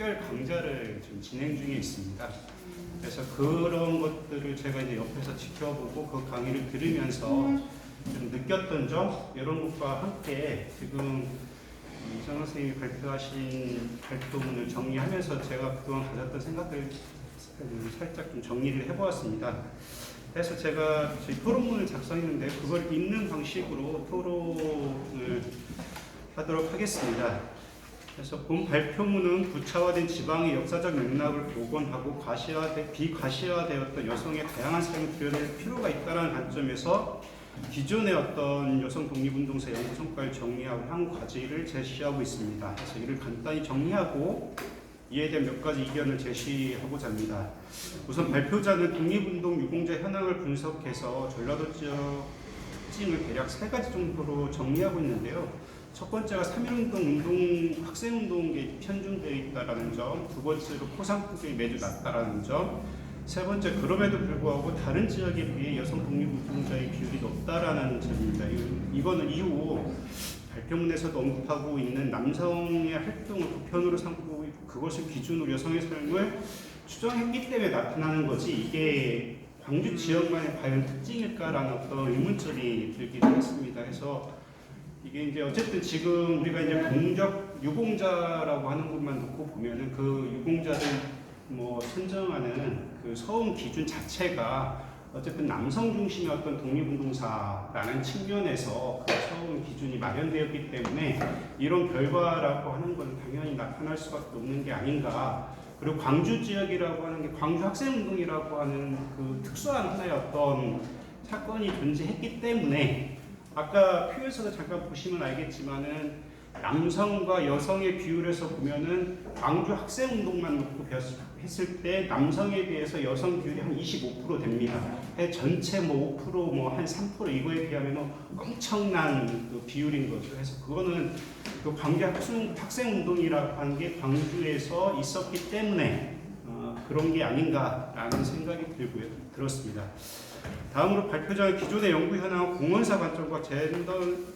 특별 강좌를 지금 진행 중에 있습니다. 그래서 그런 것들을 제가 이제 옆에서 지켜보고 그 강의를 들으면서 좀 느꼈던 점 이런 것과 함께 지금 이정원 선생님이 발표하신 발표문을 정리하면서 제가 그동안 가졌던 생각을 살짝 좀 정리를 해보았습니다. 그래서 제가 저희 토론문을 작성했는데 그걸 읽는 방식으로 토론을 하도록 하겠습니다. 그래서 본 발표문은 구차화된 지방의 역사적 맥락을 복원하고 비가시화되었던 여성의 다양한 삶을 드러낼 필요가 있다는 관점에서 기존의 어떤 여성 독립운동사 연구 성과를 정리하고 향후 과제를 제시하고 있습니다. 그래서 이를 간단히 정리하고 이에 대한 몇 가지 의견을 제시하고자 합니다. 우선 발표자는 독립운동 유공자 현황을 분석해서 전라도 지역 특징을 대략 3가지 정도로 정리하고 있는데요. 첫 번째가 3.1운동, 학생운동에 편중되어 있다는 점, 두 번째로 포상폭력이 매주 낮다라는 점, 세 번째 그럼에도 불구하고 다른 지역에 비해 여성 독립운동자의 비율이 높다라는 점입니다. 이거는 이후 발표문에서도 언급하고 있는 남성의 활동을 보편으로 삼고 그것을 기준으로 여성의 삶을 추정했기 때문에 나타나는 거지 이게 광주 지역만의 과연 특징일까라는 어떤 의문점이 들기도 했습니다. 그래서 이게 이제 어쨌든 지금 우리가 이제 공적 유공자라고 하는 것만 놓고 보면은 그 유공자를 뭐 선정하는 그 서훈 기준 자체가 어쨌든 남성 중심의 어떤 독립운동사라는 측면에서 그 서훈 기준이 마련되었기 때문에 이런 결과라고 하는 건 당연히 나타날 수밖에 없는 게 아닌가. 그리고 광주 지역이라고 하는 게 광주 학생운동이라고 하는 그 특수한 하나의 어떤 사건이 존재했기 때문에 아까 표에서도 잠깐 보시면 알겠지만은 남성과 여성의 비율에서 보면은 광주 학생운동만 놓고 했을 때 남성에 비해서 여성 비율이 한 25% 됩니다. 전체 뭐 5% 뭐 한 3% 이거에 비하면 엄청난 그 비율인 거죠. 그래서 그거는 그 광주 학생운동이라고 하는 게 광주에서 있었기 때문에 그런 게 아닌가라는 생각이 들었습니다. 다음으로 발표자는 기존의 연구 현황 공헌사 관점과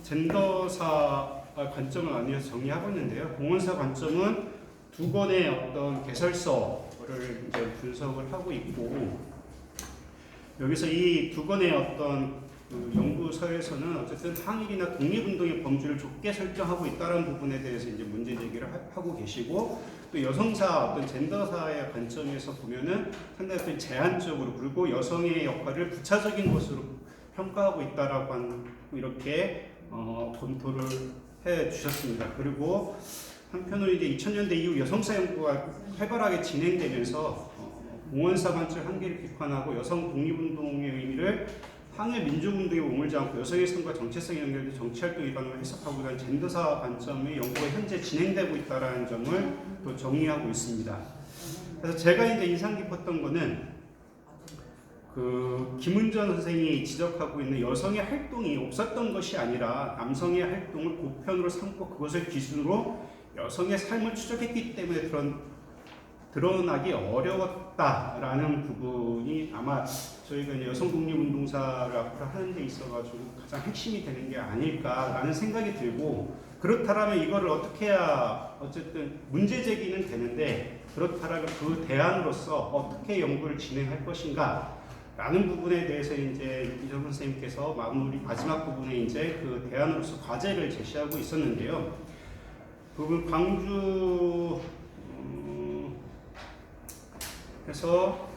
젠더사 관점을 나뉘어서 정리하고 있는데요. 공헌사 관점은 두 권의 어떤 개설서를 이제 분석을 하고 있고 여기서 이 두 권의 어떤 그 연구서에서는 어쨌든 항일이나 독립운동의 범주를 좁게 설정하고 있다는 부분에 대해서 이제 문제 제기를 하고 계시고 또 여성사 어떤 젠더사의 관점에서 보면은 상당히 어떤 제한적으로 그리고 여성의 역할을 부차적인 것으로 평가하고 있다라고 하는 이렇게 검토를 해 주셨습니다. 그리고 한편으로 이제 2000년대 이후 여성사 연구가 활발하게 진행되면서 공헌사 관점 한계를 비판하고 여성 독립운동의 의미를 항일 민족운동에 머물지 않고 여성의 삶과 정체성에 연결된 정치활동 일반으로 해석하고자 하는 젠더사 관점의 연구가 현재 진행되고 있다는 점을 또 정리하고 있습니다. 그래서 제가 이제 인상 깊었던 거는 그 김은전 선생이 지적하고 있는 여성의 활동이 없었던 것이 아니라 남성의 활동을 보편으로 삼고 그것을 기준으로 여성의 삶을 추적했기 때문에 드러나기 어려웠다라는 부분이 아마 저희가 이제 여성 독립운동사를 앞으로 하는 데 있어가지고 가장 핵심이 되는 게 아닐까라는 생각이 들고 그렇다면 이거를 어떻게 해야 어쨌든 문제 제기는 되는데 그렇다면 그 대안으로서 어떻게 연구를 진행할 것인가 라는 부분에 대해서 이제 이정선 선생님께서 마지막 부분에 이제 그 대안으로서 과제를 제시하고 있었는데요. 부분 광주 그래서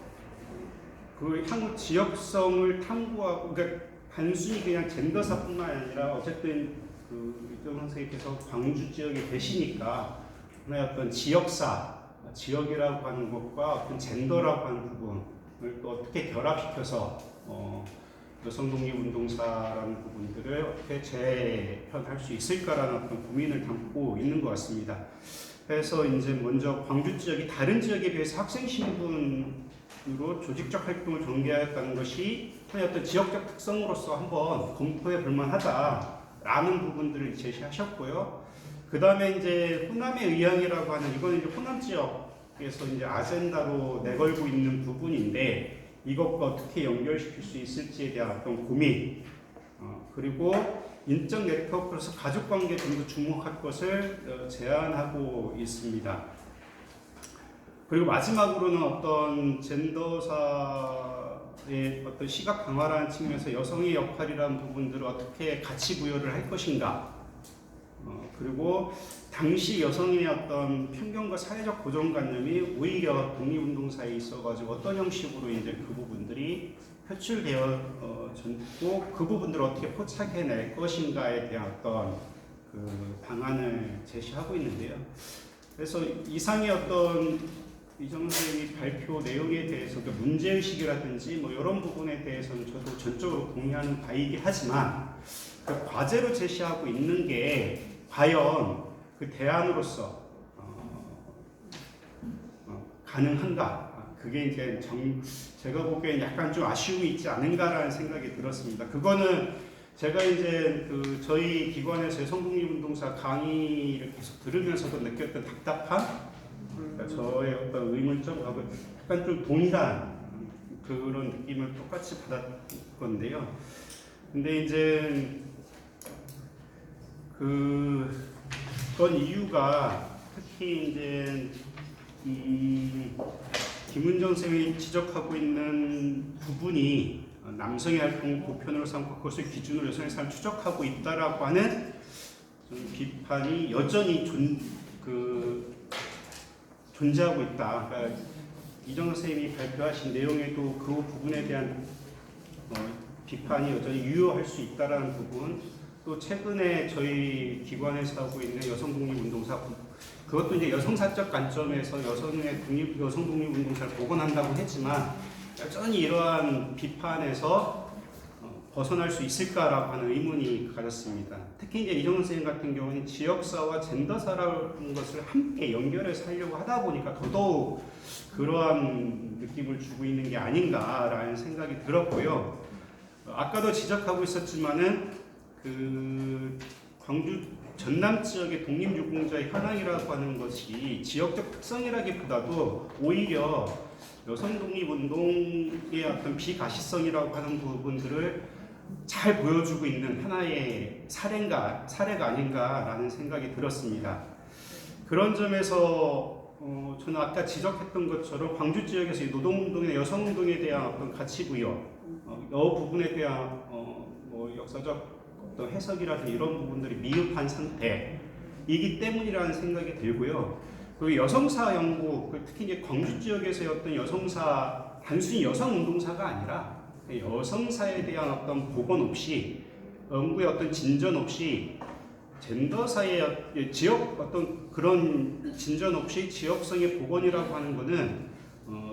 그 향후 지역성을 탐구하고 그러니까 단순히 그냥 젠더사뿐만 아니라 어쨌든 그 이정선 선생님께서 광주 지역에 계시니까 하나의 어떤 지역이라고 하는 것과 어떤 젠더라고 하는 부분을 또 어떻게 결합시켜서 여성 독립운동사라는 부분들을 어떻게 재편할 수 있을까라는 어떤 고민을 담고 있는 것 같습니다. 그래서 이제 먼저 광주 지역이 다른 지역에 비해서 학생 신분으로 조직적 활동을 전개하였다는 것이 어떤 지역적 특성으로서 한번 검토해 볼 만하다라는 부분들을 제시하셨고요. 그 다음에 이제 호남의 의향이라고 하는 이거는 이제 호남 지역에서 이제 아젠다로 내걸고 있는 부분인데 이것과 어떻게 연결시킬 수 있을지에 대한 어떤 고민 그리고 인적 네트워크로서 가족관계에 좀 더 주목할 것을 제안하고 있습니다. 그리고 마지막으로는 어떤 젠더사의 어떤 시각 강화라는 측면에서 여성의 역할이라는 부분들을 어떻게 가치 부여를 할 것인가. 그리고 당시 여성의 어떤 편견과 사회적 고정관념이 오히려 독립운동사에 있어가지고 어떤 형식으로 이제 그 부분들이 표출되어졌고 그 부분들을 어떻게 포착해낼 것인가에 대한 어떤 그 방안을 제시하고 있는데요. 그래서 이상의 어떤 이정 선생님이 발표 내용에 대해서 그 문제의식이라든지 뭐 이런 부분에 대해서는 저도 전적으로 동의하는 바이긴 하지만 그 과제로 제시하고 있는 게 과연 그 대안으로서 가능한가? 그게 이제 제가 보기엔 약간 좀 아쉬움이 있지 않은가라는 생각이 들었습니다. 그거는 제가 이제 그 저희 기관에서 여성독립운동사 강의를 계속 들으면서도 느꼈던 답답함, 그러니까 저의 어떤 의문점하고 약간 좀 동일한 그런 느낌을 똑같이 받았건데요. 근데 이제 그건 이유가 특히 이제 김은정 선생님이 지적하고 있는 부분이 남성의 활동을 보편으로 삼고 그것을 기준으로 여성의 삶을 추적하고 있다라고 하는 좀 비판이 여전히 존재하고 있다. 그러니까 이정 선생님이 발표하신 내용에도 그 부분에 대한 비판이 여전히 유효할 수 있다라는 부분, 또 최근에 저희 기관에서 하고 있는 여성독립운동사, 그것도 이제 여성사적 관점에서 여성독립운동사를 복원한다고 했지만 여전히 이러한 비판에서 벗어날 수 있을까라고 하는 의문이 가졌습니다. 특히 이제 이정 선생님 같은 경우는 지역사와 젠더사라는 것을 함께 연결해서 하려고 하다 보니까 더더욱 그러한 느낌을 주고 있는 게 아닌가라는 생각이 들었고요. 아까도 지적하고 있었지만은 그 광주 전남 지역의 독립유공자의 현황이라고 하는 것이 지역적 특성이라기보다도 오히려 여성 독립운동의 어떤 비가시성이라고 하는 부분들을 잘 보여주고 있는 하나의 사례가 아닌가라는 생각이 들었습니다. 그런 점에서 저는 아까 지적했던 것처럼 광주 지역에서 노동운동이나 여성운동에 대한 어떤 가치 부여, 이 부분에 대한 뭐 역사적 어떤 해석이라든지 이런 부분들이 미흡한 상태이기 때문이라는 생각이 들고요. 그리고 여성사 연구, 특히 이제 광주 지역에서의 어떤 여성사, 단순히 여성운동사가 아니라 여성사에 대한 어떤 복원 없이, 연구의 어떤 진전 없이, 젠더사의 지역 어떤 그런 진전 없이 지역성의 복원이라고 하는 것은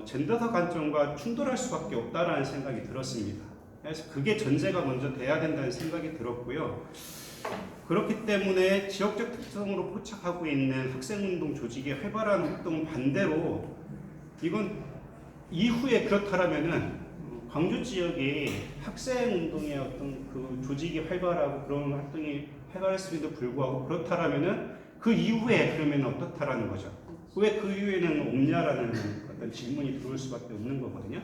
젠더사 관점과 충돌할 수밖에 없다라는 생각이 들었습니다. 그래서 그게 전제가 먼저 돼야 된다는 생각이 들었고요. 그렇기 때문에 지역적 특성으로 포착하고 있는 학생운동 조직의 활발한 활동 반대로 이건 이후에 그렇다라면은 광주 지역의 학생운동의 어떤 그 조직이 활발하고 그런 활동이 활발했음에도 불구하고 그렇다라면은 그 이후에 그러면 어떻다라는 거죠. 왜 그 이후에는 없냐라는 어떤 질문이 들어올 수밖에 없는 거거든요.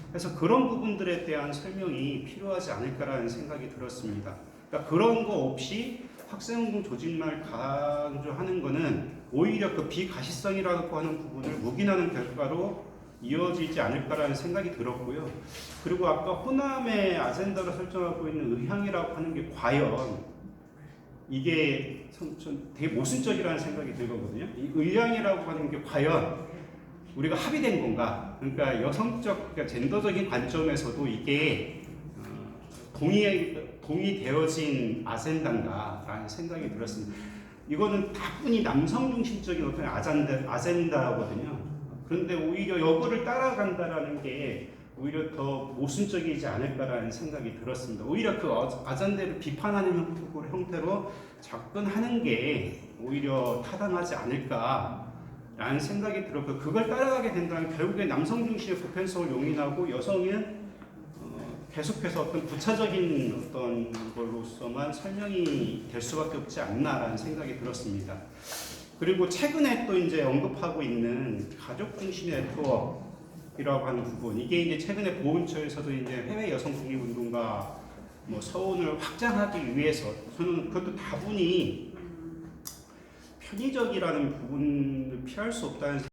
그래서 그런 부분들에 대한 설명이 필요하지 않을까라는 생각이 들었습니다. 그러니까 그런 거 없이 학생운동 조직만 강조하는 거는 오히려 그 비가시성이라고 하는 부분을 묵인하는 결과로 이어지지 않을까라는 생각이 들었고요. 그리고 아까 호남의 아젠다를 설정하고 있는 의향이라고 하는 게 과연 이게 되게 모순적이라는 생각이 들거든요. 이 의향이라고 하는 게 과연 우리가 합의된 건가? 그러니까 여성적, 그러니까 젠더적인 관점에서도 이게 동의되어진 아젠다인가라는 생각이 들었습니다. 이거는 다분히 남성 중심적인 어떤 아젠다거든요. 그런데 오히려 여거를 따라간다라는 게 오히려 더 모순적이지 않을까라는 생각이 들었습니다. 오히려 그 아젠다를 비판하는 형태로 접근하는 게 오히려 타당하지 않을까라는 생각이 들었고, 그걸 따라가게 된다면 결국에 남성 중심의 보편성을 용인하고 여성은 계속해서 어떤 부차적인 어떤 걸로서만 설명이 될 수밖에 없지 않나라는 생각이 들었습니다. 그리고 최근에 또 이제 언급하고 있는 가족 중심의 네트워크라고 하는 부분, 이게 이제 최근에 보훈처에서도 이제 해외 여성 독립운동가 뭐 서원을 확장하기 위해서, 저는 그것도 다분히 편의적이라는 부분을 피할 수 없다는